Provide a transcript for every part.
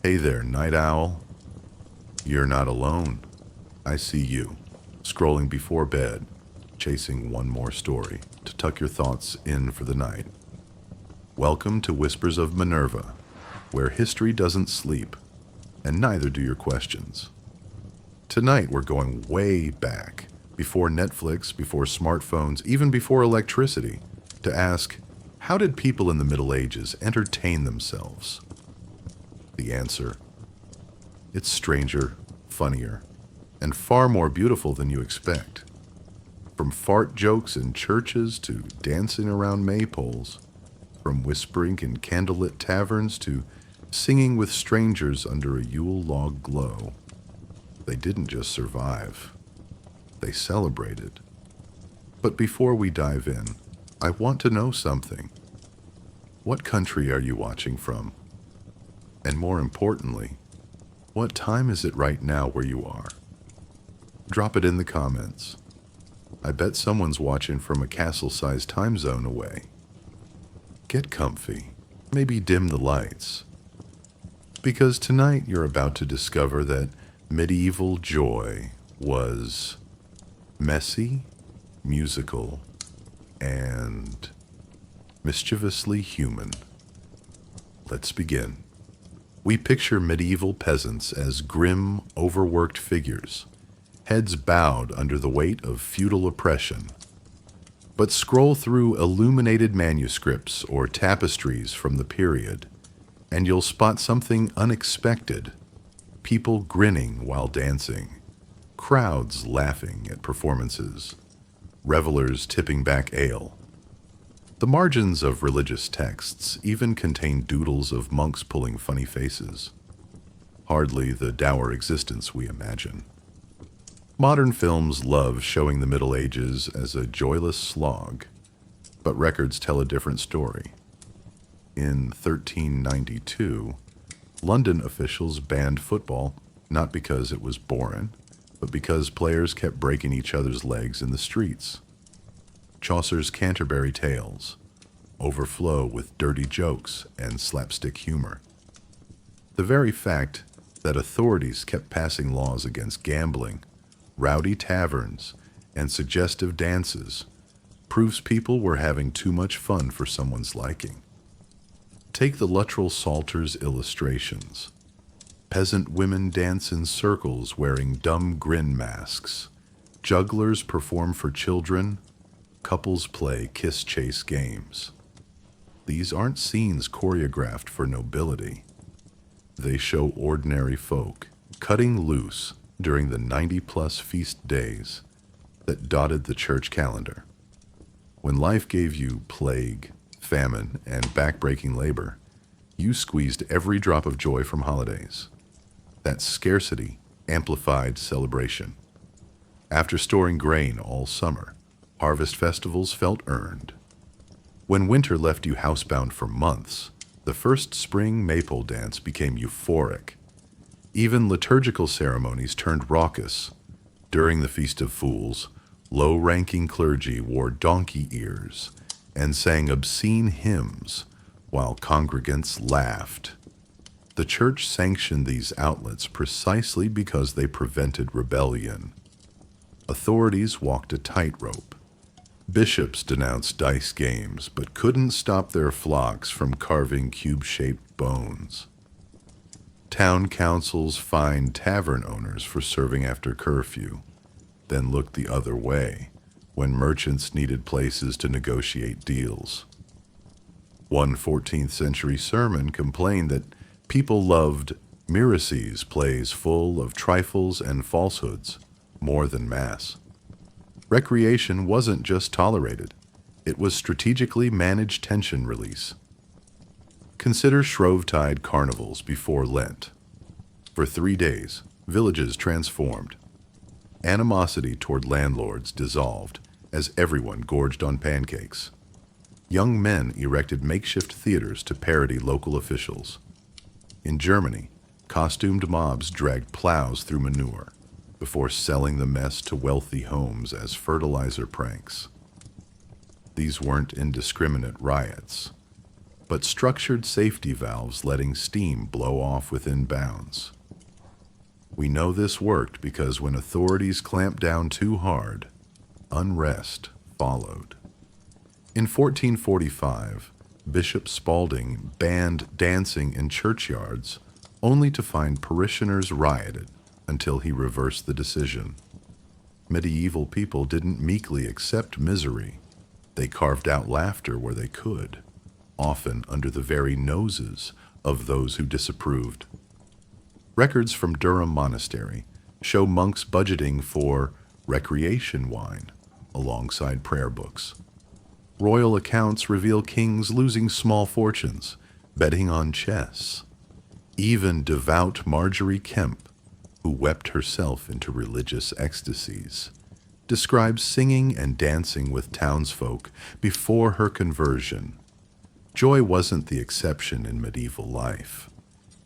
Hey there, night owl. You're not alone. I see you, scrolling before bed, chasing one more story to tuck your thoughts in for the night. Welcome to Whispers of Minerva, where history doesn't sleep, and neither do your questions. Tonight we're going way back, before Netflix, before smartphones, even before electricity, to ask, how did people in the Middle Ages entertain themselves? The answer: it's stranger, funnier, and far more beautiful than you expect. From fart jokes in churches to dancing around maypoles, from whispering in candlelit taverns to singing with strangers under a Yule log glow, they didn't just survive, they celebrated. But before we dive in, I want to know something. What country are you watching from? And more importantly, what time is it right now where you are? Drop it in the comments. I bet someone's watching from a castle-sized time zone away. Get comfy, maybe dim the lights. Because tonight you're about to discover that medieval joy was messy, musical, and mischievously human. Let's begin. We picture medieval peasants as grim, overworked figures, heads bowed under the weight of feudal oppression. But scroll through illuminated manuscripts or tapestries from the period, and you'll spot something unexpected. People grinning while dancing, crowds laughing at performances, revelers tipping back ale. The margins of religious texts even contain doodles of monks pulling funny faces. Hardly the dour existence we imagine. Modern films love showing the Middle Ages as a joyless slog, but records tell a different story. In 1392, London officials banned football, not because it was boring, but because players kept breaking each other's legs in the streets. Chaucer's Canterbury Tales overflow with dirty jokes and slapstick humor. The very fact that authorities kept passing laws against gambling, rowdy taverns, and suggestive dances proves people were having too much fun for someone's liking. Take the Luttrell Salters illustrations. Peasant women dance in circles wearing dumb grin masks. Jugglers perform for children. Couples play kiss-chase games. These aren't scenes choreographed for nobility. They show ordinary folk cutting loose during the 90-plus feast days that dotted the church calendar. When life gave you plague, famine, and backbreaking labor, you squeezed every drop of joy from holidays. That scarcity amplified celebration. After storing grain all summer, harvest festivals felt earned. When winter left you housebound for months, the first spring maypole dance became euphoric. Even liturgical ceremonies turned raucous. During the Feast of Fools, low-ranking clergy wore donkey ears and sang obscene hymns while congregants laughed. The church sanctioned these outlets precisely because they prevented rebellion. Authorities walked a tightrope. Bishops denounced dice games, but couldn't stop their flocks from carving cube-shaped bones. Town councils fined tavern owners for serving after curfew, then looked the other way when merchants needed places to negotiate deals. One 14th century sermon complained that people loved Miracles plays full of trifles and falsehoods more than Mass. Recreation wasn't just tolerated, it was strategically managed tension release. Consider Shrovetide carnivals before Lent. For 3 days, villages transformed. Animosity toward landlords dissolved as everyone gorged on pancakes. Young men erected makeshift theaters to parody local officials. In Germany, costumed mobs dragged plows through manure before selling the mess to wealthy homes as fertilizer pranks. These weren't indiscriminate riots, but structured safety valves letting steam blow off within bounds. We know this worked because when authorities clamped down too hard, unrest followed. In 1445, Bishop Spalding banned dancing in churchyards, only to find parishioners rioted until he reversed the decision. Medieval people didn't meekly accept misery. They carved out laughter where they could, often under the very noses of those who disapproved. Records from Durham Monastery show monks budgeting for recreation wine alongside prayer books. Royal accounts reveal kings losing small fortunes, betting on chess. Even devout Marjorie Kemp, who wept herself into religious ecstasies, describes singing and dancing with townsfolk before her conversion. Joy wasn't the exception in medieval life.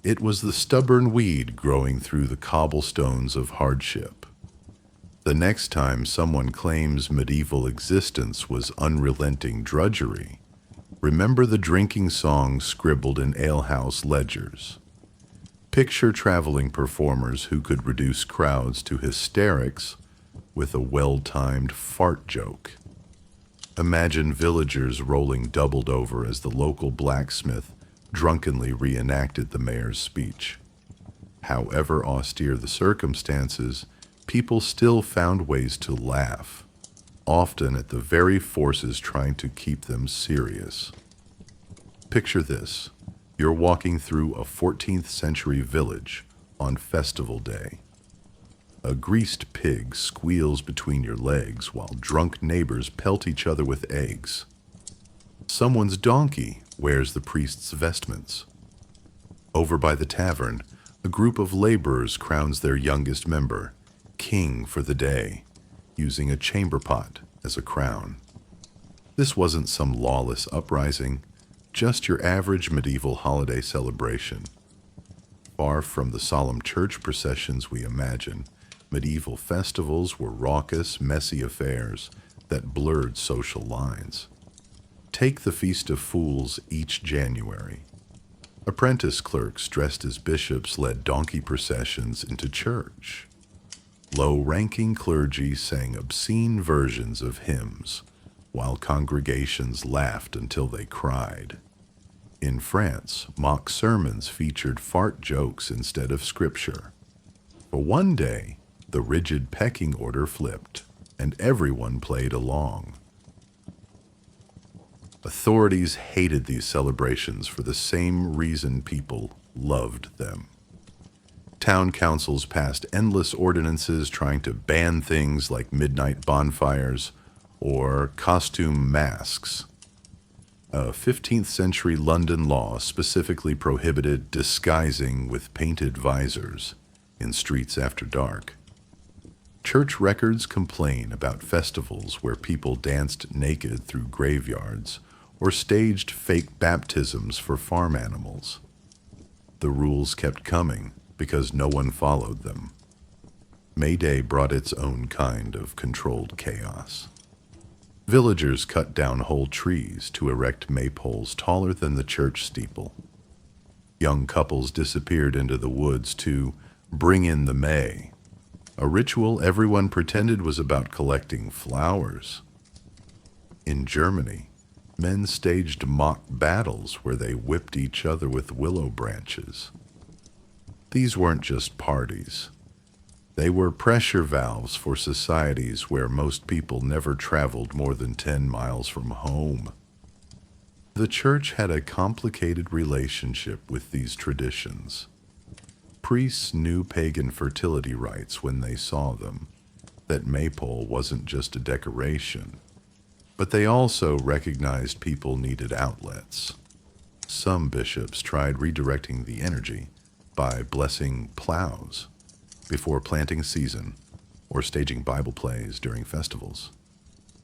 It was the stubborn weed growing through the cobblestones of hardship. The next time someone claims medieval existence was unrelenting drudgery, remember the drinking songs scribbled in alehouse ledgers. Picture traveling performers who could reduce crowds to hysterics with a well-timed fart joke. Imagine villagers rolling doubled over as the local blacksmith drunkenly reenacted the mayor's speech. However austere the circumstances, people still found ways to laugh, often at the very forces trying to keep them serious. Picture this. You're walking through a 14th century village on festival day. A greased pig squeals between your legs while drunk neighbors pelt each other with eggs. Someone's donkey wears the priest's vestments. Over by the tavern, a group of laborers crowns their youngest member, king for the day, using a chamber pot as a crown. This wasn't some lawless uprising, just your average medieval holiday celebration. Far from the solemn church processions we imagine, medieval festivals were raucous, messy affairs that blurred social lines. Take the Feast of Fools each January. Apprentice clerks dressed as bishops led donkey processions into church. Low-ranking clergy sang obscene versions of hymns, while congregations laughed until they cried. In France, mock sermons featured fart jokes instead of scripture. For one day, the rigid pecking order flipped, and everyone played along. Authorities hated these celebrations for the same reason people loved them. Town councils passed endless ordinances trying to ban things like midnight bonfires or costume masks. A 15th century London law specifically prohibited disguising with painted visors in streets after dark. Church records complain about festivals where people danced naked through graveyards or staged fake baptisms for farm animals. The rules kept coming because no one followed them. May Day brought its own kind of controlled chaos. Villagers cut down whole trees to erect maypoles taller than the church steeple. Young couples disappeared into the woods to bring in the May, a ritual everyone pretended was about collecting flowers. In Germany, men staged mock battles where they whipped each other with willow branches. These weren't just parties. They were pressure valves for societies where most people never traveled more than 10 miles from home. The church had a complicated relationship with these traditions. Priests knew pagan fertility rites when they saw them, that maypole wasn't just a decoration, but they also recognized people needed outlets. Some bishops tried redirecting the energy by blessing plows before planting season or staging Bible plays during festivals.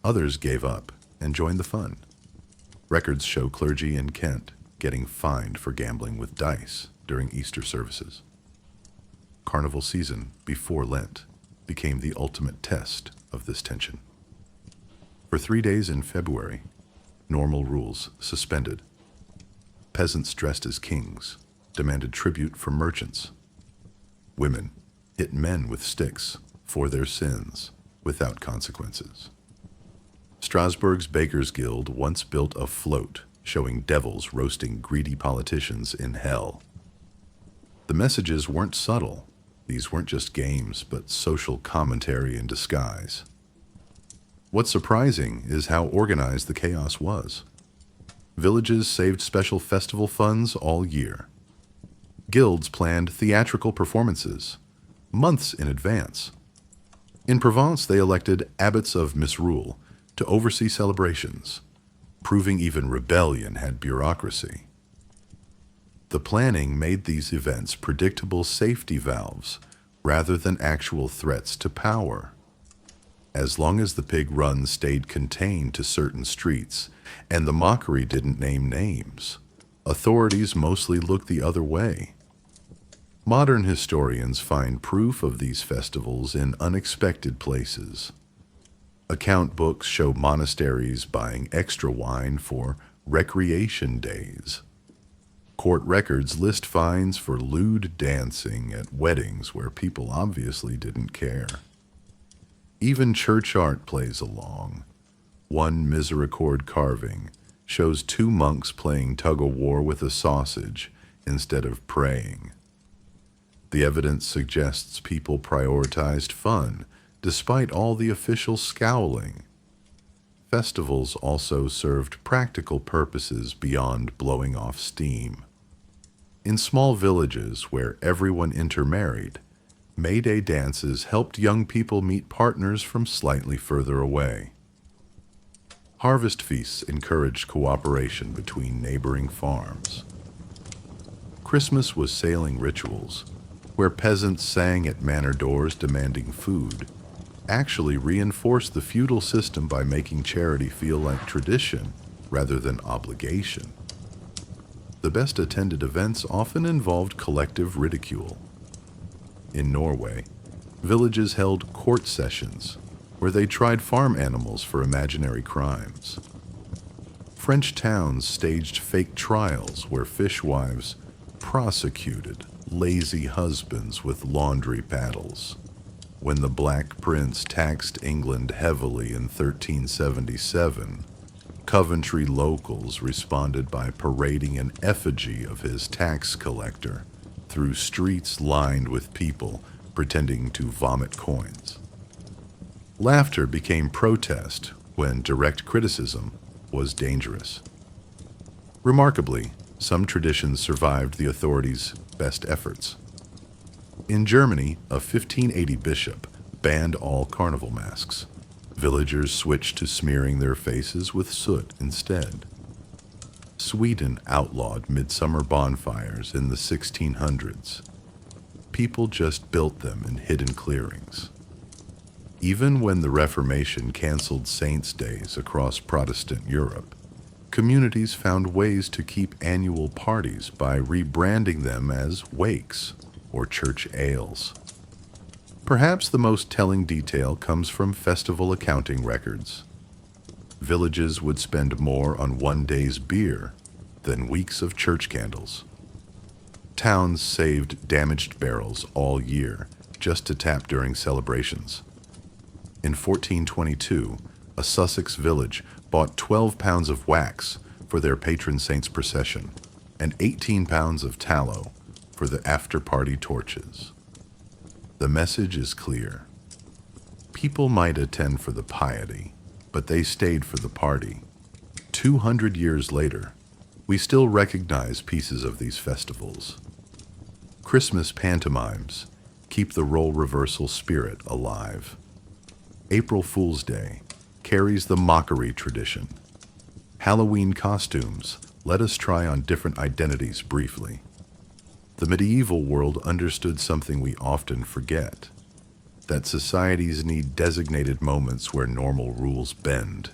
Others gave up and joined the fun. Records show clergy in Kent getting fined for gambling with dice during Easter services. Carnival season before Lent became the ultimate test of this tension. For 3 days in February, normal rules suspended. Peasants dressed as kings demanded tribute from merchants. Women hit men with sticks for their sins without consequences. Strasbourg's Bakers' Guild once built a float showing devils roasting greedy politicians in hell. The messages weren't subtle. These weren't just games, but social commentary in disguise. What's surprising is how organized the chaos was. Villages saved special festival funds all year. Guilds planned theatrical performances months in advance. In Provence, they elected abbots of misrule to oversee celebrations, proving even rebellion had bureaucracy. The planning made these events predictable safety valves rather than actual threats to power. As long as the pig run stayed contained to certain streets and the mockery didn't name names, authorities mostly looked the other way. Modern historians find proof of these festivals in unexpected places. Account books show monasteries buying extra wine for recreation days. Court records list fines for lewd dancing at weddings where people obviously didn't care. Even church art plays along. One misericord carving shows two monks playing tug-of-war with a sausage instead of praying. The evidence suggests people prioritized fun despite all the official scowling. Festivals also served practical purposes beyond blowing off steam. In small villages where everyone intermarried, May Day dances helped young people meet partners from slightly further away. Harvest feasts encouraged cooperation between neighboring farms. Christmas was sailing rituals, where peasants sang at manor doors demanding food, actually reinforced the feudal system by making charity feel like tradition rather than obligation. The best attended events often involved collective ridicule. In Norway, villages held court sessions where they tried farm animals for imaginary crimes. French towns staged fake trials where fishwives prosecuted lazy husbands with laundry paddles. When the Black Prince taxed England heavily in 1377, Coventry locals responded by parading an effigy of his tax collector through streets lined with people pretending to vomit coins. Laughter became protest when direct criticism was dangerous. Remarkably, some traditions survived the authorities' best efforts. In Germany, a 1580 bishop banned all carnival masks. Villagers switched to smearing their faces with soot instead. Sweden outlawed midsummer bonfires in the 1600s. People just built them in hidden clearings. Even when the Reformation canceled saints' days across Protestant Europe, communities found ways to keep annual parties by rebranding them as wakes or church ales. Perhaps the most telling detail comes from festival accounting records. Villages would spend more on one day's beer than weeks of church candles. Towns saved damaged barrels all year just to tap during celebrations. In 1422, a Sussex village bought 12 pounds of wax for their patron saint's procession and 18 pounds of tallow for the after-party torches. The message is clear. People might attend for the piety, but they stayed for the party. 200 years later, we still recognize pieces of these festivals. Christmas pantomimes keep the role reversal spirit alive. April Fool's Day carries the mockery tradition. Halloween costumes let us try on different identities briefly. The medieval world understood something we often forget, that societies need designated moments where normal rules bend,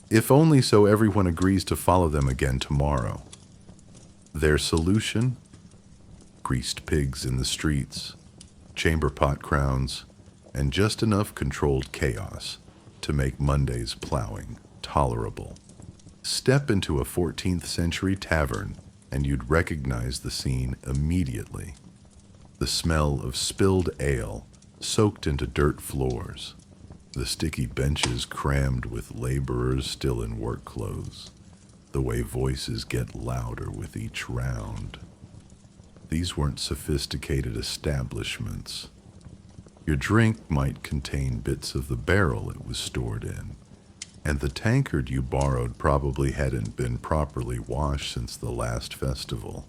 if only so everyone agrees to follow them again tomorrow. Their solution? Greased pigs in the streets, chamber pot crowns, and just enough controlled chaos to make Monday's plowing tolerable. Step into a 14th century tavern and you'd recognize the scene immediately. The smell of spilled ale soaked into dirt floors, the sticky benches crammed with laborers still in work clothes, the way voices get louder with each round. These weren't sophisticated establishments. Your drink might contain bits of the barrel it was stored in, and the tankard you borrowed probably hadn't been properly washed since the last festival.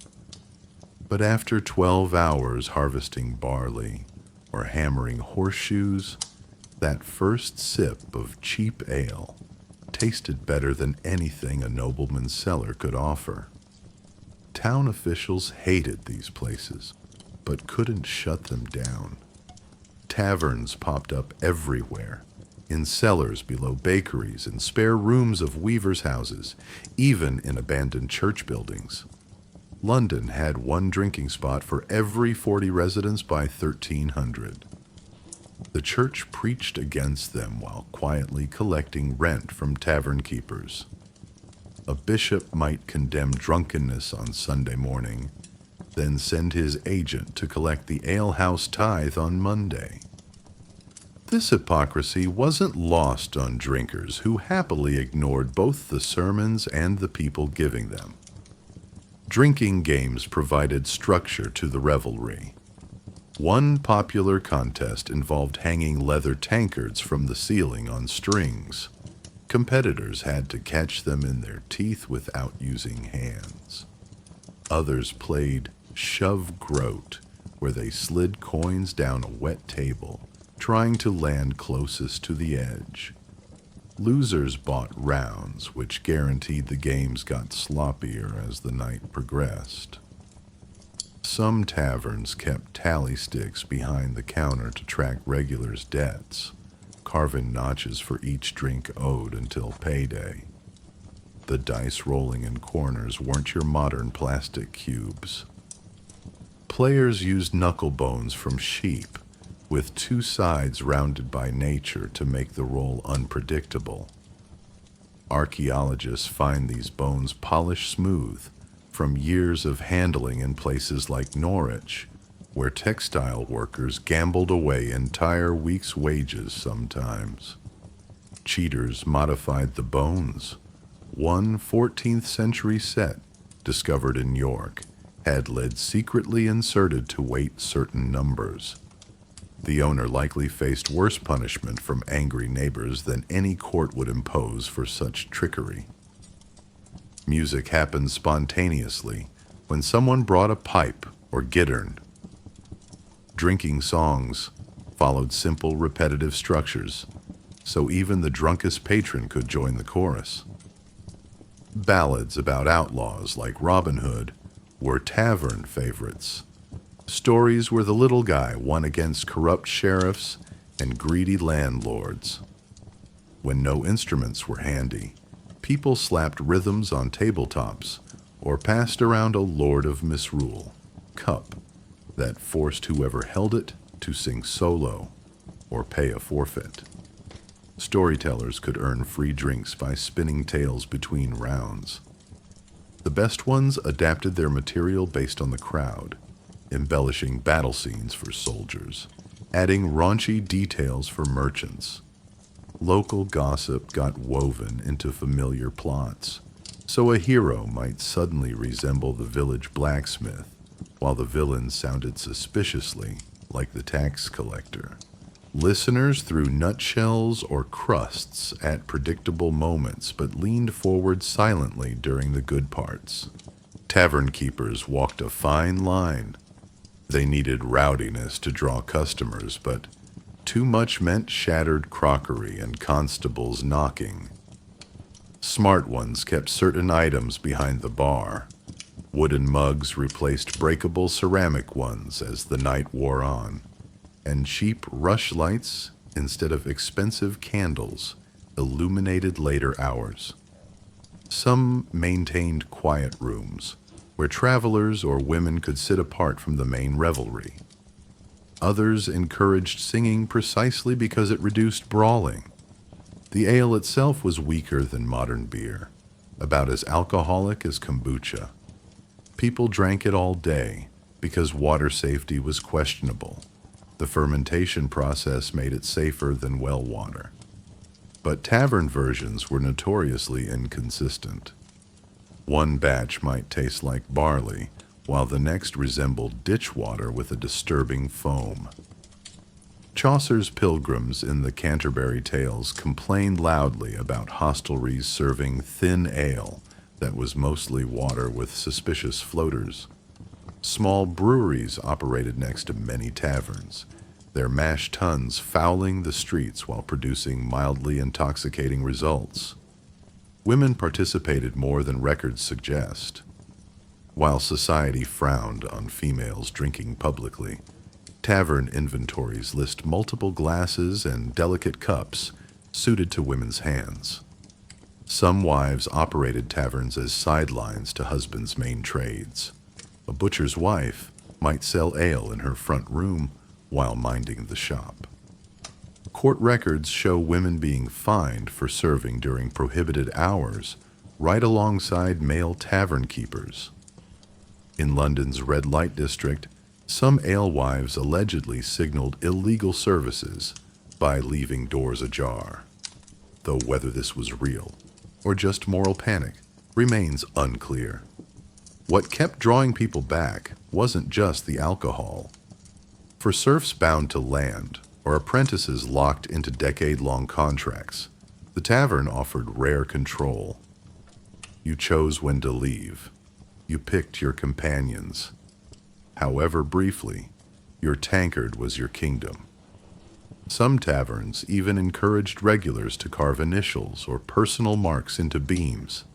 But after 12 hours harvesting barley or hammering horseshoes, that first sip of cheap ale tasted better than anything a nobleman's cellar could offer. Town officials hated these places, but couldn't shut them down. Taverns popped up everywhere, in cellars below bakeries and spare rooms of weavers' houses, even in abandoned church buildings. London had one drinking spot for every 40 residents by 1300. The church preached against them while quietly collecting rent from tavern keepers. A bishop might condemn drunkenness on Sunday morning, then send his agent to collect the alehouse tithe on Monday. This hypocrisy wasn't lost on drinkers who happily ignored both the sermons and the people giving them. Drinking games provided structure to the revelry. One popular contest involved hanging leather tankards from the ceiling on strings. Competitors had to catch them in their teeth without using hands. Others played shove groat, where they slid coins down a wet table, trying to land closest to the edge. Losers bought rounds, which guaranteed the games got sloppier as the night progressed. Some taverns kept tally sticks behind the counter to track regulars' debts, carving notches for each drink owed until payday. The dice rolling in corners weren't your modern plastic cubes. Players used knuckle bones from sheep, with two sides rounded by nature to make the roll unpredictable. Archaeologists find these bones polished smooth from years of handling in places like Norwich, where textile workers gambled away entire weeks' wages sometimes. Cheaters modified the bones. One 14th century set, discovered in York, had lead secretly inserted to weight certain numbers. The owner likely faced worse punishment from angry neighbors than any court would impose for such trickery. Music happened spontaneously when someone brought a pipe or gittern. Drinking songs followed simple, repetitive structures, so even the drunkest patron could join the chorus. Ballads about outlaws like Robin Hood were tavern favorites. Stories where the little guy won against corrupt sheriffs and greedy landlords. When no instruments were handy, people slapped rhythms on tabletops or passed around a Lord of Misrule cup that forced whoever held it to sing solo or pay a forfeit. Storytellers could earn free drinks by spinning tales between rounds. The best ones adapted their material based on the crowd, embellishing battle scenes for soldiers, adding raunchy details for merchants. Local gossip got woven into familiar plots, so a hero might suddenly resemble the village blacksmith, while the villain sounded suspiciously like the tax collector. Listeners threw nutshells or crusts at predictable moments, but leaned forward silently during the good parts. Tavern keepers walked a fine line. They needed rowdiness to draw customers, but too much meant shattered crockery and constables knocking. Smart ones kept certain items behind the bar. Wooden mugs replaced breakable ceramic ones as the night wore on, and cheap rushlights instead of expensive candles illuminated later hours. Some maintained quiet rooms where travelers or women could sit apart from the main revelry. Others encouraged singing precisely because it reduced brawling. The ale itself was weaker than modern beer, about as alcoholic as kombucha. People drank it all day because water safety was questionable. The fermentation process made it safer than well water. But tavern versions were notoriously inconsistent. One batch might taste like barley, while the next resembled ditch water with a disturbing foam. Chaucer's pilgrims in the Canterbury Tales complained loudly about hostelries serving thin ale that was mostly water with suspicious floaters. Small breweries operated next to many taverns, their mash tuns fouling the streets while producing mildly intoxicating results. Women participated more than records suggest. While society frowned on females drinking publicly, tavern inventories list multiple glasses and delicate cups suited to women's hands. Some wives operated taverns as sidelines to husbands' main trades. A butcher's wife might sell ale in her front room while minding the shop. Court records show women being fined for serving during prohibited hours, right alongside male tavern keepers. In London's red light district, some alewives allegedly signaled illegal services by leaving doors ajar, though whether this was real or just moral panic remains unclear. What kept drawing people back wasn't just the alcohol. For serfs bound to land or apprentices locked into decade-long contracts, the tavern offered rare control. You chose when to leave. You picked your companions. However briefly, your tankard was your kingdom. Some taverns even encouraged regulars to carve initials or personal marks into beams,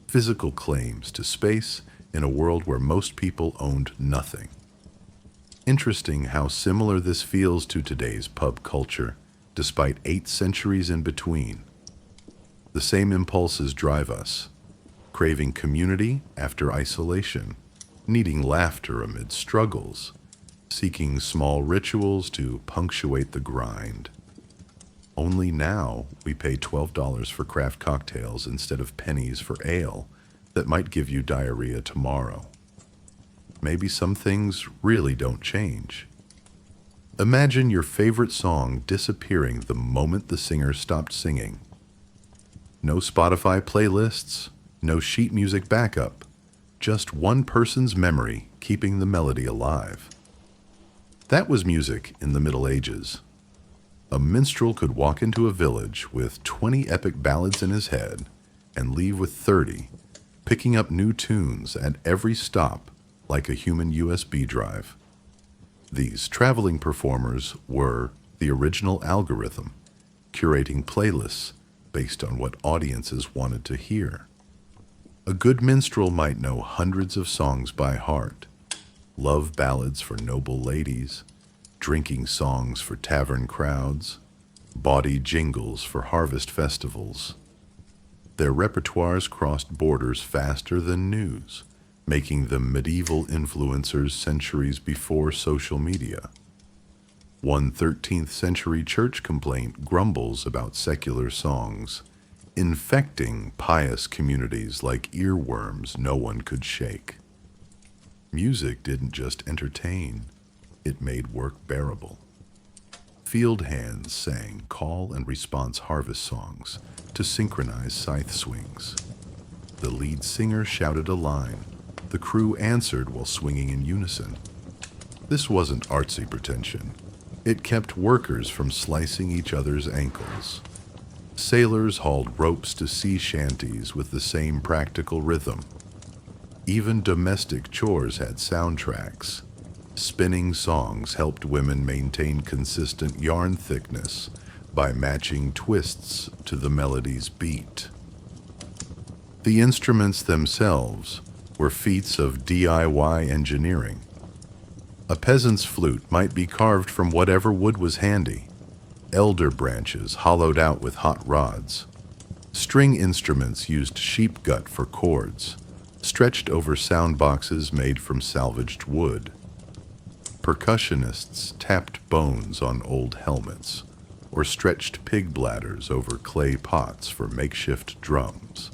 physical claims to space in a world where most people owned nothing. Interesting how similar this feels to today's pub culture, despite 8 centuries in between. The same impulses drive us, craving community after isolation, needing laughter amid struggles, seeking small rituals to punctuate the grind. Only now we pay $12 for craft cocktails instead of pennies for ale that might give you diarrhea tomorrow. Maybe some things really don't change. Imagine your favorite song disappearing the moment the singer stopped singing. No Spotify playlists, no sheet music backup, just one person's memory keeping the melody alive. That was music in the Middle Ages. A minstrel could walk into a village with 20 epic ballads in his head and leave with 30, picking up new tunes at every stop like a human USB drive. These traveling performers were the original algorithm, curating playlists based on what audiences wanted to hear. A good minstrel might know hundreds of songs by heart, love ballads for noble ladies, drinking songs for tavern crowds, bawdy jingles for harvest festivals. Their repertoires crossed borders faster than news, making them medieval influencers centuries before social media. One 13th century church complaint grumbles about secular songs, infecting pious communities like earworms no one could shake. Music didn't just entertain, it made work bearable. Field hands sang call and response harvest songs to synchronize scythe swings. The lead singer shouted a line. The crew answered while swinging in unison. This wasn't artsy pretension. It kept workers from slicing each other's ankles. Sailors hauled ropes to sea shanties with the same practical rhythm. Even domestic chores had soundtracks. Spinning songs helped women maintain consistent yarn thickness by matching twists to the melody's beat. The instruments themselves were feats of DIY engineering. A peasant's flute might be carved from whatever wood was handy, elder branches hollowed out with hot rods. String instruments used sheep gut for chords, stretched over sound boxes made from salvaged wood. Percussionists tapped bones on old helmets, or stretched pig bladders over clay pots for makeshift drums.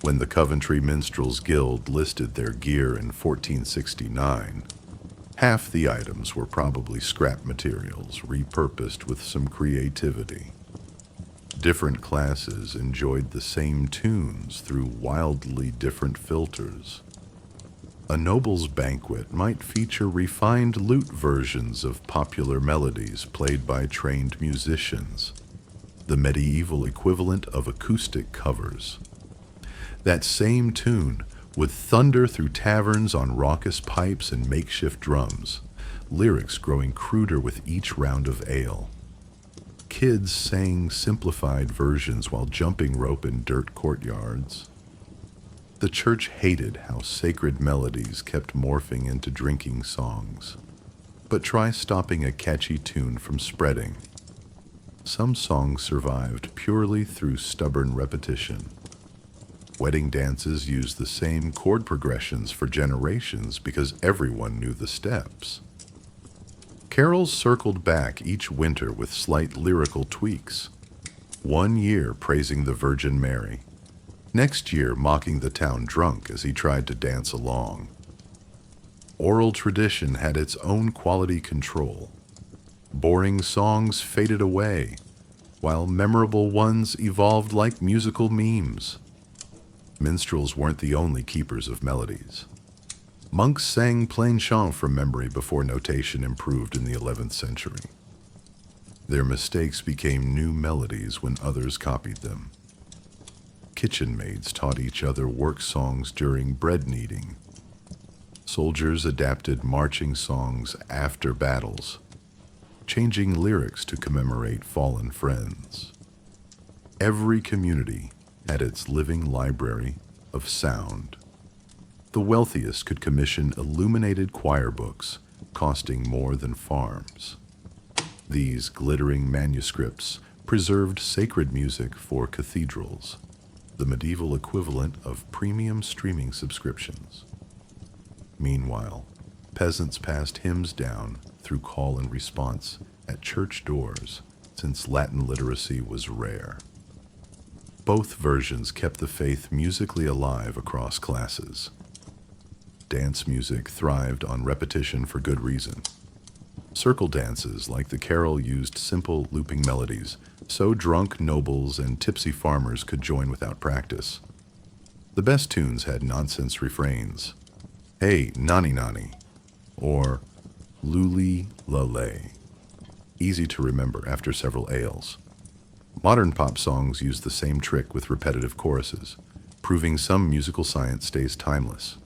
When the Coventry Minstrels Guild listed their gear in 1469, half the items were probably scrap materials repurposed with some creativity. Different classes enjoyed the same tunes through wildly different filters. A noble's banquet might feature refined lute versions of popular melodies played by trained musicians, the medieval equivalent of acoustic covers. That same tune would thunder through taverns on raucous pipes and makeshift drums, lyrics growing cruder with each round of ale. Kids sang simplified versions while jumping rope in dirt courtyards. The church hated how sacred melodies kept morphing into drinking songs. But try stopping a catchy tune from spreading. Some songs survived purely through stubborn repetition. Wedding dances used the same chord progressions for generations because everyone knew the steps. Carols circled back each winter with slight lyrical tweaks. One year praising the Virgin Mary, next year mocking the town drunk as he tried to dance along. Oral tradition had its own quality control. Boring songs faded away, while memorable ones evolved like musical memes. Minstrels weren't the only keepers of melodies. Monks sang plain chant from memory before notation improved in the 11th century. Their mistakes became new melodies when others copied them. Kitchen maids taught each other work songs during bread kneading. Soldiers adapted marching songs after battles, changing lyrics to commemorate fallen friends. Every community had its living library of sound. The wealthiest could commission illuminated choir books costing more than farms. These glittering manuscripts preserved sacred music for cathedrals, the medieval equivalent of premium streaming subscriptions. Meanwhile, peasants passed hymns down through call and response at church doors, since Latin literacy was rare. Both versions kept the faith musically alive across classes. Dance music thrived on repetition for good reason. Circle dances like the carol used simple looping melodies, so drunk nobles and tipsy farmers could join without practice. The best tunes had nonsense refrains, "Hey, nani nani," or "Luli la lay," easy to remember after several ales. Modern pop songs use the same trick with repetitive choruses, proving some musical science stays timeless.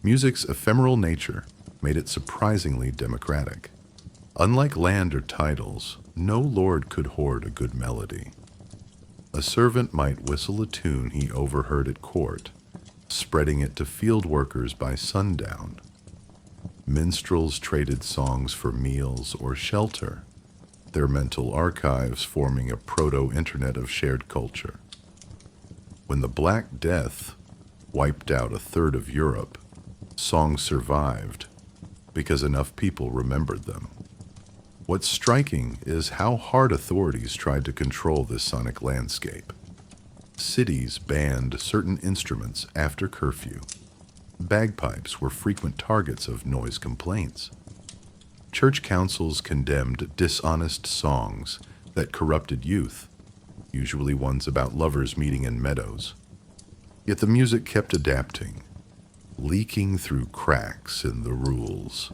Music's ephemeral nature made it surprisingly democratic. Unlike land or titles, no lord could hoard a good melody. A servant might whistle a tune he overheard at court, spreading it to field workers by sundown. Minstrels traded songs for meals or shelter, their mental archives forming a proto-internet of shared culture. When the Black Death wiped out a third of Europe, songs survived because enough people remembered them. What's striking is how hard authorities tried to control this sonic landscape. Cities banned certain instruments after curfew. Bagpipes were frequent targets of noise complaints. Church councils condemned dishonest songs that corrupted youth, usually ones about lovers meeting in meadows. Yet the music kept adapting, leaking through cracks in the rules.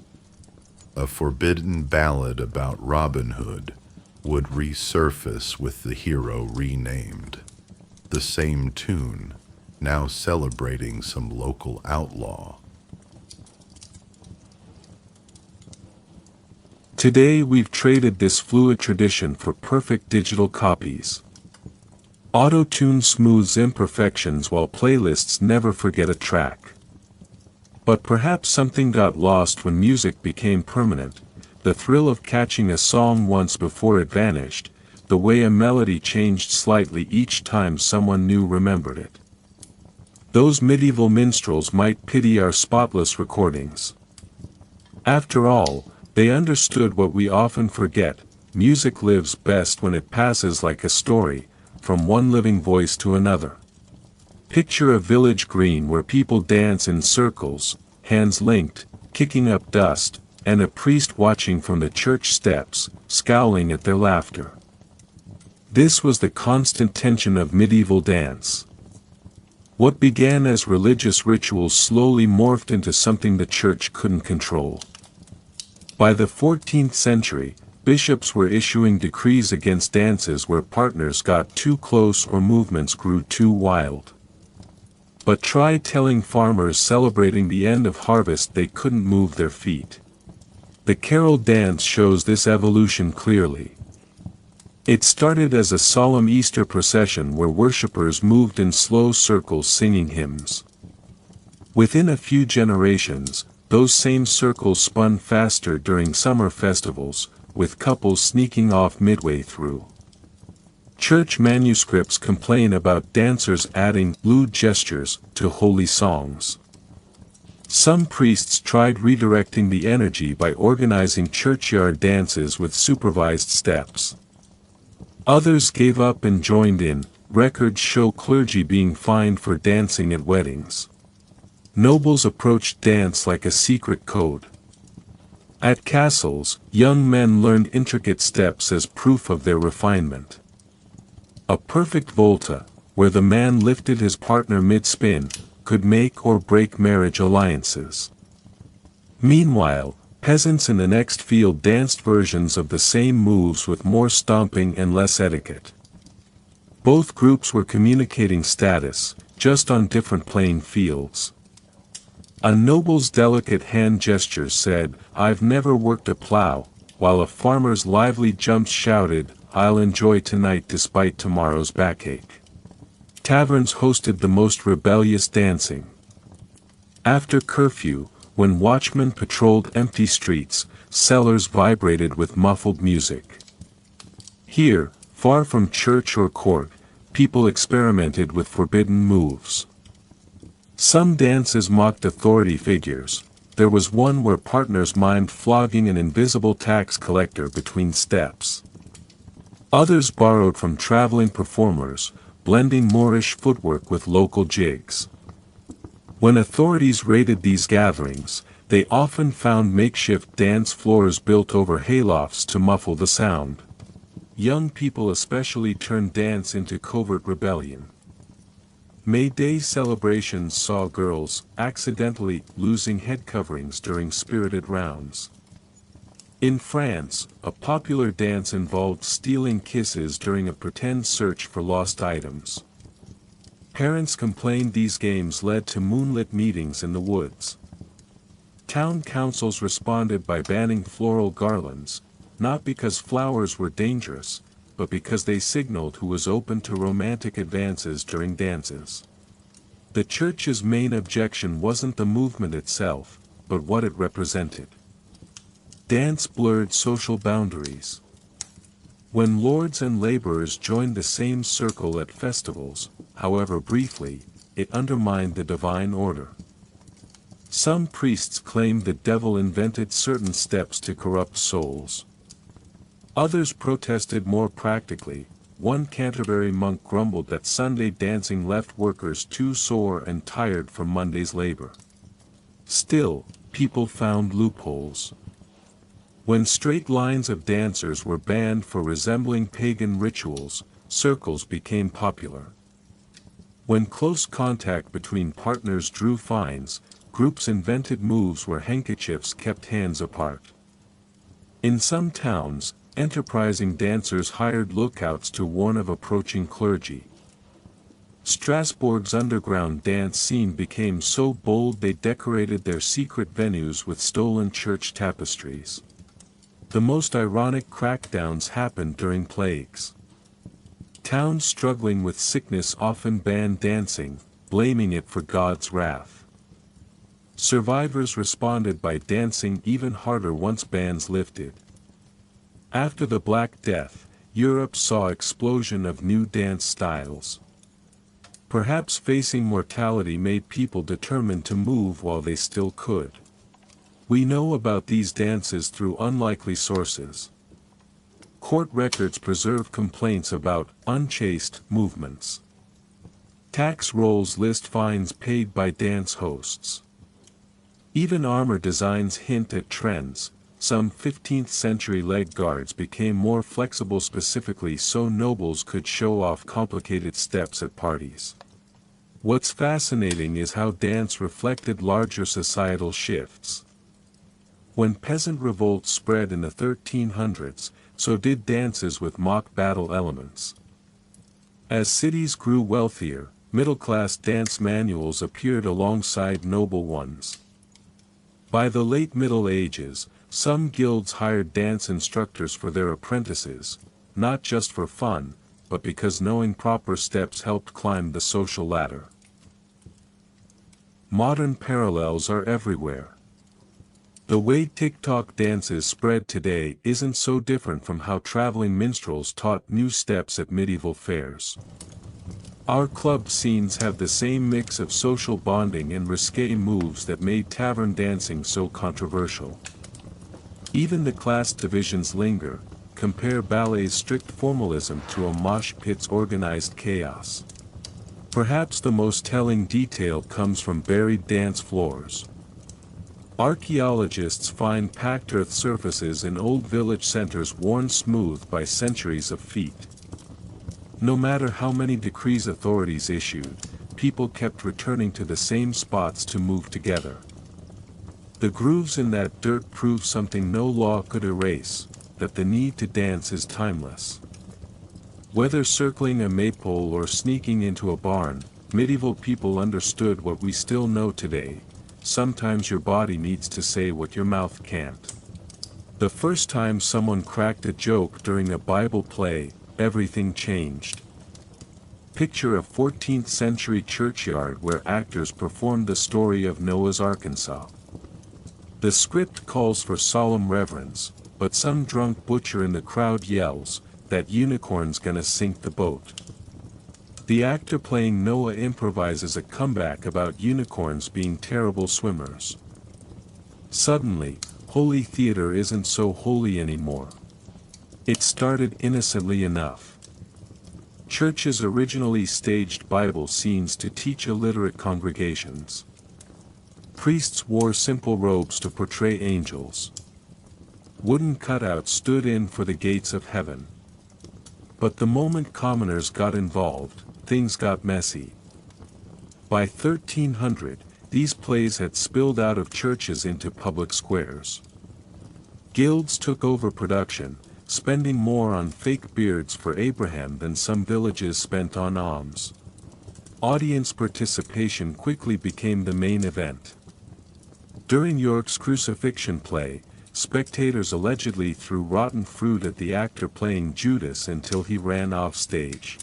A forbidden ballad about Robin Hood would resurface with the hero renamed. The same tune, now celebrating some local outlaw. Today we've traded this fluid tradition for perfect digital copies. Auto-tune smooths imperfections while playlists never forget a track. But perhaps something got lost when music became permanent, the thrill of catching a song once before it vanished, the way a melody changed slightly each time someone new remembered it. Those medieval minstrels might pity our spotless recordings. After all, they understood what we often forget: music lives best when it passes like a story, from one living voice to another. Picture a village green where people dance in circles, hands linked, kicking up dust, and a priest watching from the church steps, scowling at their laughter. This was the constant tension of medieval dance. What began as religious rituals slowly morphed into something the church couldn't control. By the 14th century, bishops were issuing decrees against dances where partners got too close or movements grew too wild. But try telling farmers celebrating the end of harvest they couldn't move their feet. The carol dance shows this evolution clearly. It started as a solemn Easter procession where worshippers moved in slow circles singing hymns. Within a few generations, those same circles spun faster during summer festivals, with couples sneaking off midway through. Church manuscripts complain about dancers adding lewd gestures to holy songs. Some priests tried redirecting the energy by organizing churchyard dances with supervised steps. Others gave up and joined in. Records show clergy being fined for dancing at weddings. Nobles approached dance like a secret code. At castles, young men learned intricate steps as proof of their refinement. A perfect volta, where the man lifted his partner mid-spin, could make or break marriage alliances. Meanwhile, peasants in the next field danced versions of the same moves with more stomping and less etiquette. Both groups were communicating status, just on different playing fields. A noble's delicate hand gestures said, "I've never worked a plow," while a farmer's lively jumps shouted, "I'll enjoy tonight despite tomorrow's backache." Taverns hosted the most rebellious dancing. After curfew, when watchmen patrolled empty streets, cellars vibrated with muffled music. Here, far from church or court, people experimented with forbidden moves. Some dances mocked authority figures. There was one where partners mimed flogging an invisible tax collector between steps. Others borrowed from traveling performers, blending Moorish footwork with local jigs. When authorities raided these gatherings, they often found makeshift dance floors built over haylofts to muffle the sound. Young people especially turned dance into covert rebellion. May Day celebrations saw girls accidentally losing head coverings during spirited rounds. In France, a popular dance involved stealing kisses during a pretend search for lost items. Parents complained these games led to moonlit meetings in the woods. Town councils responded by banning floral garlands, not because flowers were dangerous, but because they signaled who was open to romantic advances during dances. The church's main objection wasn't the movement itself, but what it represented. Dance blurred social boundaries. When lords and laborers joined the same circle at festivals, however briefly, it undermined the divine order. Some priests claimed the devil invented certain steps to corrupt souls. Others protested more practically. One Canterbury monk grumbled that Sunday dancing left workers too sore and tired from Monday's labor. Still, people found loopholes. When straight lines of dancers were banned for resembling pagan rituals, circles became popular. When close contact between partners drew fines, groups invented moves where handkerchiefs kept hands apart. In some towns, enterprising dancers hired lookouts to warn of approaching clergy. Strasbourg's underground dance scene became so bold they decorated their secret venues with stolen church tapestries. The most ironic crackdowns happened during plagues. Towns struggling with sickness often banned dancing, blaming it for God's wrath. Survivors responded by dancing even harder once bans lifted. After the Black Death, Europe saw an explosion of new dance styles. Perhaps facing mortality made people determined to move while they still could. We know about these dances through unlikely sources. Court records preserve complaints about unchaste movements. Tax rolls list fines paid by dance hosts. Even armor designs hint at trends. Some 15th century leg guards became more flexible specifically so nobles could show off complicated steps at parties. What's fascinating is how dance reflected larger societal shifts. When peasant revolts spread in the 1300s, so did dances with mock battle elements. As cities grew wealthier, middle-class dance manuals appeared alongside noble ones. By the late Middle Ages, some guilds hired dance instructors for their apprentices, not just for fun, but because knowing proper steps helped climb the social ladder. Modern parallels are everywhere. The way TikTok dances spread today isn't so different from how traveling minstrels taught new steps at medieval fairs. Our club scenes have the same mix of social bonding and risque moves that made tavern dancing so controversial. Even the class divisions linger. Compare ballet's strict formalism to a mosh pit's organized chaos. Perhaps the most telling detail comes from buried dance floors. Archaeologists find packed earth surfaces in old village centers worn smooth by centuries of feet. No matter how many decrees authorities issued, people kept returning to the same spots to move together. The grooves in that dirt prove something no law could erase, that the need to dance is timeless. Whether circling a maypole or sneaking into a barn, medieval people understood what we still know today: sometimes your body needs to say what your mouth can't. The first time someone cracked a joke during a Bible play, everything changed. Picture a 14th century churchyard where actors performed the story of Noah's Arkansas. The script calls for solemn reverence, but some drunk butcher in the crowd yells, "That unicorn's gonna sink the boat." The actor playing Noah improvises a comeback about unicorns being terrible swimmers. Suddenly, holy theater isn't so holy anymore. It started innocently enough. Churches originally staged Bible scenes to teach illiterate congregations. Priests wore simple robes to portray angels. Wooden cutouts stood in for the gates of heaven. But the moment commoners got involved, things got messy. By 1300, these plays had spilled out of churches into public squares. Guilds took over production, spending more on fake beards for Abraham than some villages spent on alms. Audience participation quickly became the main event. During York's crucifixion play, spectators allegedly threw rotten fruit at the actor playing Judas until he ran off stage.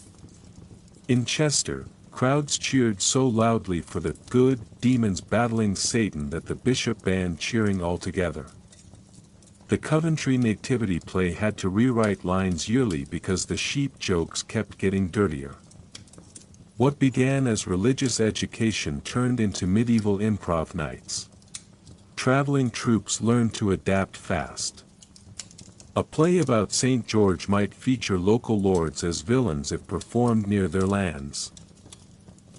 In Chester, crowds cheered so loudly for the good demons battling Satan that the bishop banned cheering altogether. The Coventry Nativity play had to rewrite lines yearly because the sheep jokes kept getting dirtier. What began as religious education turned into medieval improv nights. Traveling troupes learned to adapt fast. A play about St. George might feature local lords as villains if performed near their lands.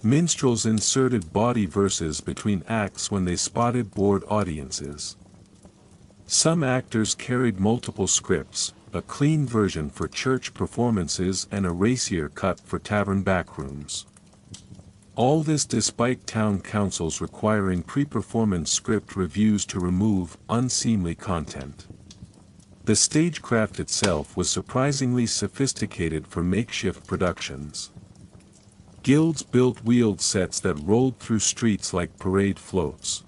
Minstrels inserted bawdy verses between acts when they spotted bored audiences. Some actors carried multiple scripts, a clean version for church performances and a racier cut for tavern backrooms. All this despite town councils requiring pre-performance script reviews to remove unseemly content. The stagecraft itself was surprisingly sophisticated for makeshift productions. Guilds built wheeled sets that rolled through streets like parade floats.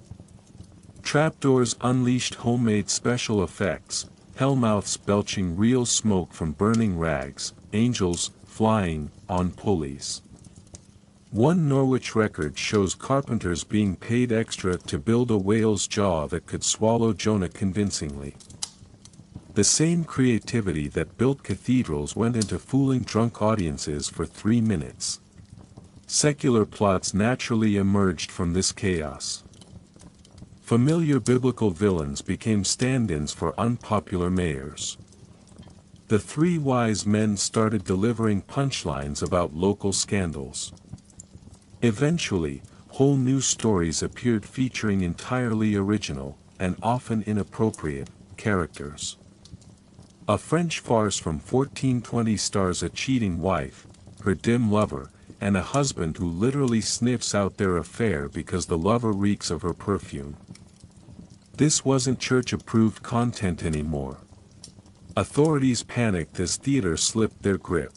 Trapdoors unleashed homemade special effects, hellmouths belching real smoke from burning rags, angels flying on pulleys. One Norwich record shows carpenters being paid extra to build a whale's jaw that could swallow Jonah convincingly. The same creativity that built cathedrals went into fooling drunk audiences for 3 minutes. Secular plots naturally emerged from this chaos. Familiar biblical villains became stand-ins for unpopular mayors. The 3 wise men started delivering punchlines about local scandals. Eventually, whole new stories appeared featuring entirely original, and often inappropriate, characters. A French farce from 1420 stars a cheating wife, her dim lover, and a husband who literally sniffs out their affair because the lover reeks of her perfume. This wasn't church-approved content anymore. Authorities panicked as theater slipped their grip.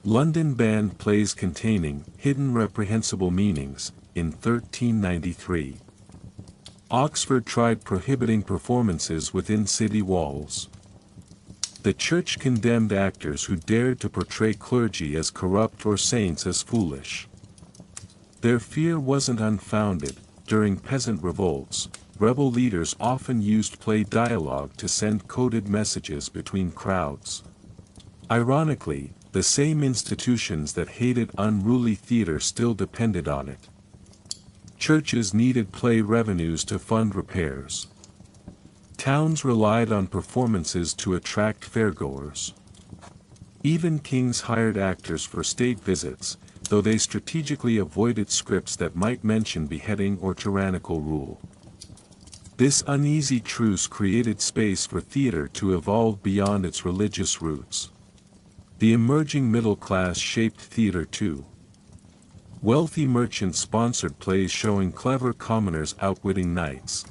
London banned plays containing hidden reprehensible meanings in 1393. Oxford tried prohibiting performances within city walls. The church condemned actors who dared to portray clergy as corrupt or saints as foolish. Their fear wasn't unfounded. During peasant revolts, rebel leaders often used play dialogue to send coded messages between crowds. Ironically, the same institutions that hated unruly theater still depended on it. Churches needed play revenues to fund repairs. Towns relied on performances to attract fairgoers. Even kings hired actors for state visits, though they strategically avoided scripts that might mention beheading or tyrannical rule. This uneasy truce created space for theater to evolve beyond its religious roots. The emerging middle class shaped theater too. Wealthy merchants sponsored plays showing clever commoners outwitting knights.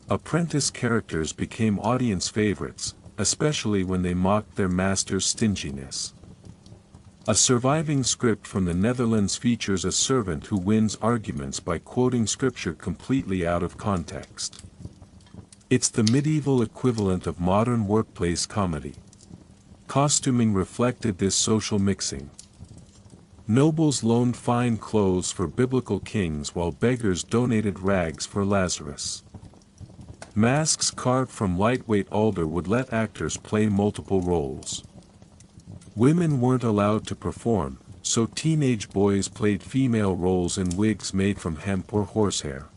Apprentice characters became audience favorites, especially when they mocked their master's stinginess. A surviving script from the Netherlands features a servant who wins arguments by quoting scripture completely out of context. It's the medieval equivalent of modern workplace comedy. Costuming reflected this social mixing. Nobles loaned fine clothes for biblical kings while beggars donated rags for Lazarus. Masks carved from lightweight alder would let actors play multiple roles. Women weren't allowed to perform, so teenage boys played female roles in wigs made from hemp or horsehair.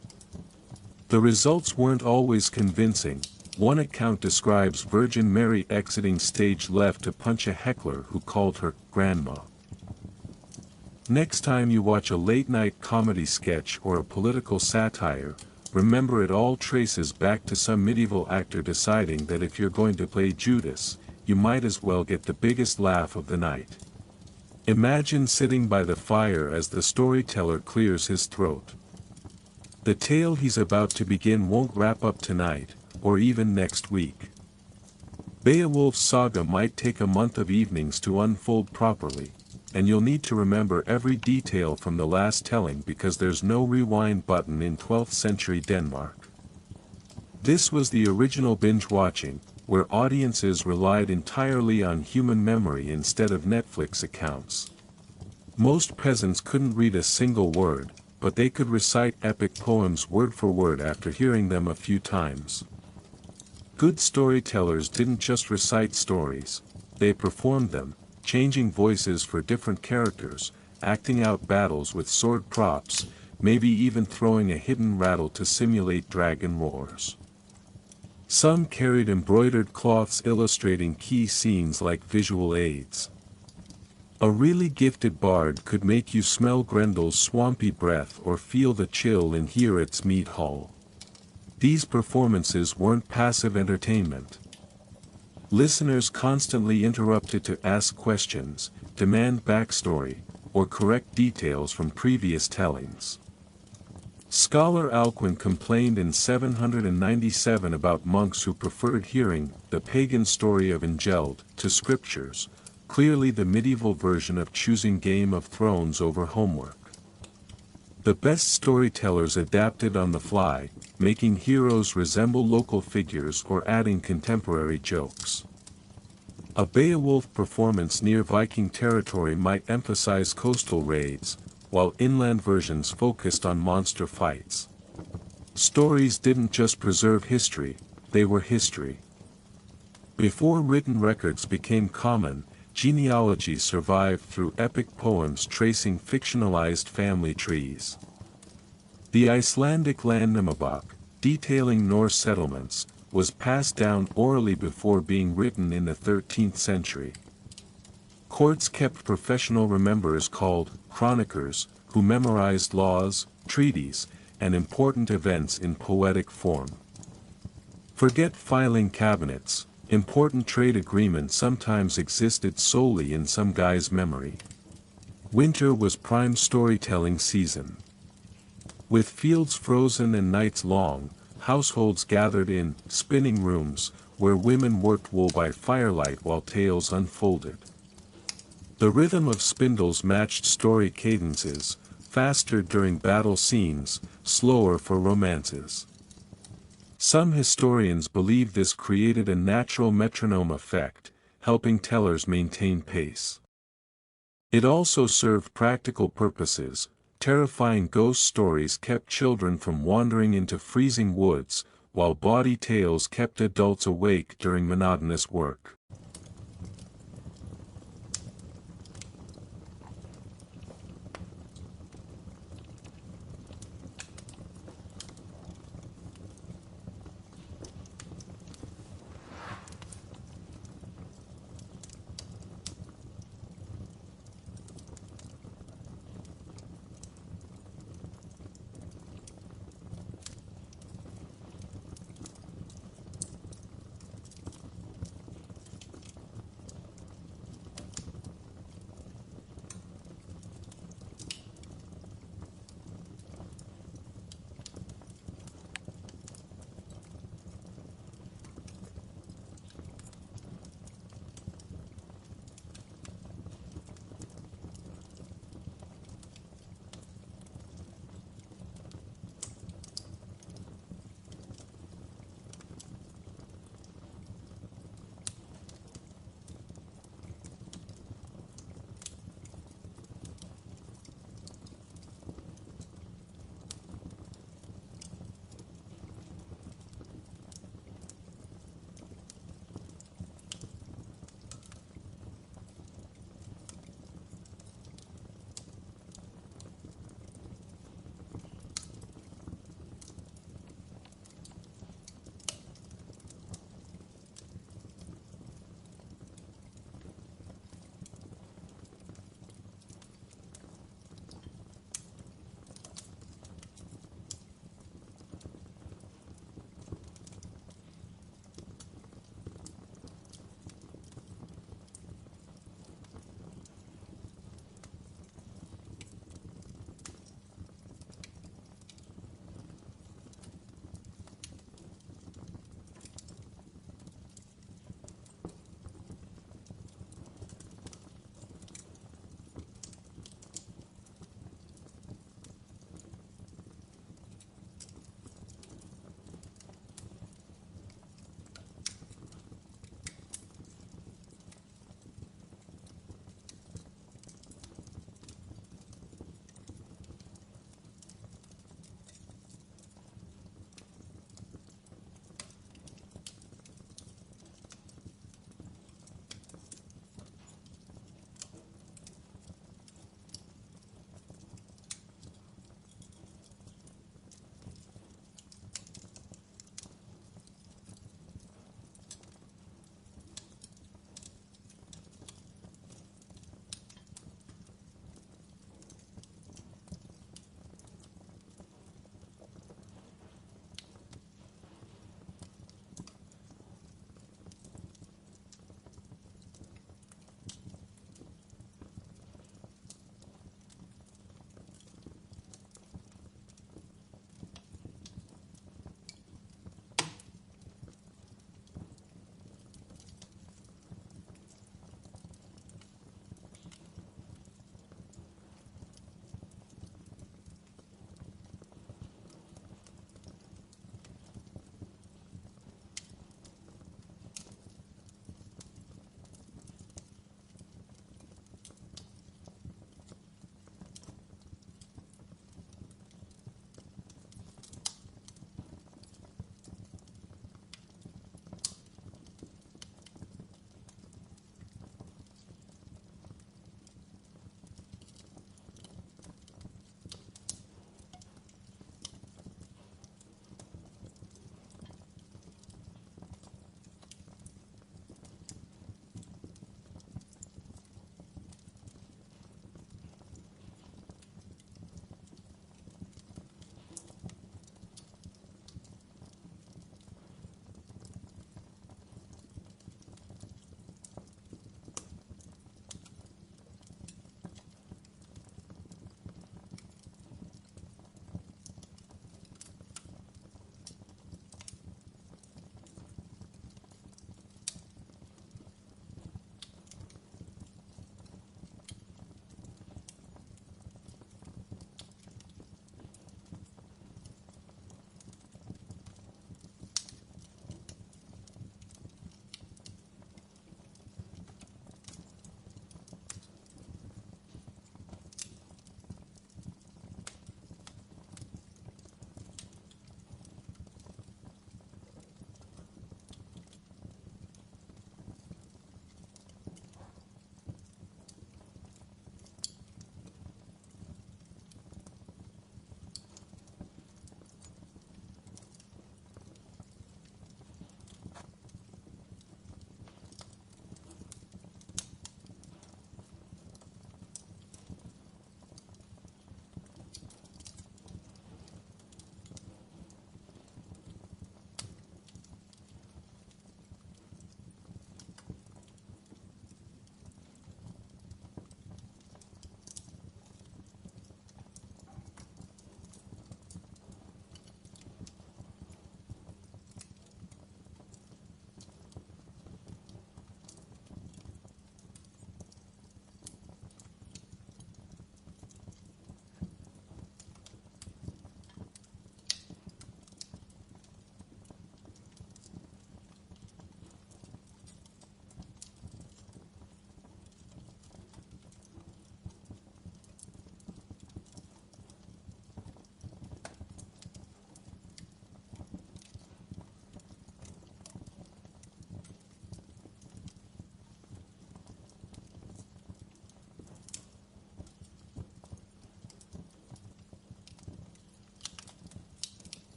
The results weren't always convincing. One account describes Virgin Mary exiting stage left to punch a heckler who called her grandma. Next time you watch a late-night comedy sketch or a political satire, remember it all traces back to some medieval actor deciding that if you're going to play Judas, you might as well get the biggest laugh of the night. Imagine sitting by the fire as the storyteller clears his throat. The tale he's about to begin won't wrap up tonight, or even next week. Beowulf's saga might take a month of evenings to unfold properly, and you'll need to remember every detail from the last telling because there's no rewind button in 12th century Denmark. This was the original binge watching, where audiences relied entirely on human memory instead of Netflix accounts. Most peasants couldn't read a single word, but they could recite epic poems word for word after hearing them a few times. Good storytellers didn't just recite stories, they performed them, changing voices for different characters, acting out battles with sword props, maybe even throwing a hidden rattle to simulate dragon roars. Some carried embroidered cloths illustrating key scenes like visual aids. A really gifted bard could make you smell Grendel's swampy breath or feel the chill in Herod's meat hall. These performances weren't passive entertainment. Listeners constantly interrupted to ask questions, demand backstory, or correct details from previous tellings. Scholar Alcuin complained in 797 about monks who preferred hearing the pagan story of Ingeld to scriptures, clearly the medieval version of choosing Game of Thrones over homework. The best storytellers adapted on the fly, making heroes resemble local figures or adding contemporary jokes. A Beowulf performance near Viking territory might emphasize coastal raids, while inland versions focused on monster fights. Stories didn't just preserve history, they were history. Before written records became common, genealogies survived through epic poems tracing fictionalized family trees. The Icelandic Landnámabók, detailing Norse settlements, was passed down orally before being written in the 13th century. Courts kept professional rememberers called chroniclers, who memorized laws, treaties, and important events in poetic form. Forget filing cabinets, important trade agreements sometimes existed solely in some guy's memory. Winter was prime storytelling season. With fields frozen and nights long, households gathered in spinning rooms, where women worked wool by firelight while tales unfolded. The rhythm of spindles matched story cadences, faster during battle scenes, slower for romances. Some historians believe this created a natural metronome effect, helping tellers maintain pace. It also served practical purposes. Terrifying ghost stories kept children from wandering into freezing woods, while bawdy tales kept adults awake during monotonous work.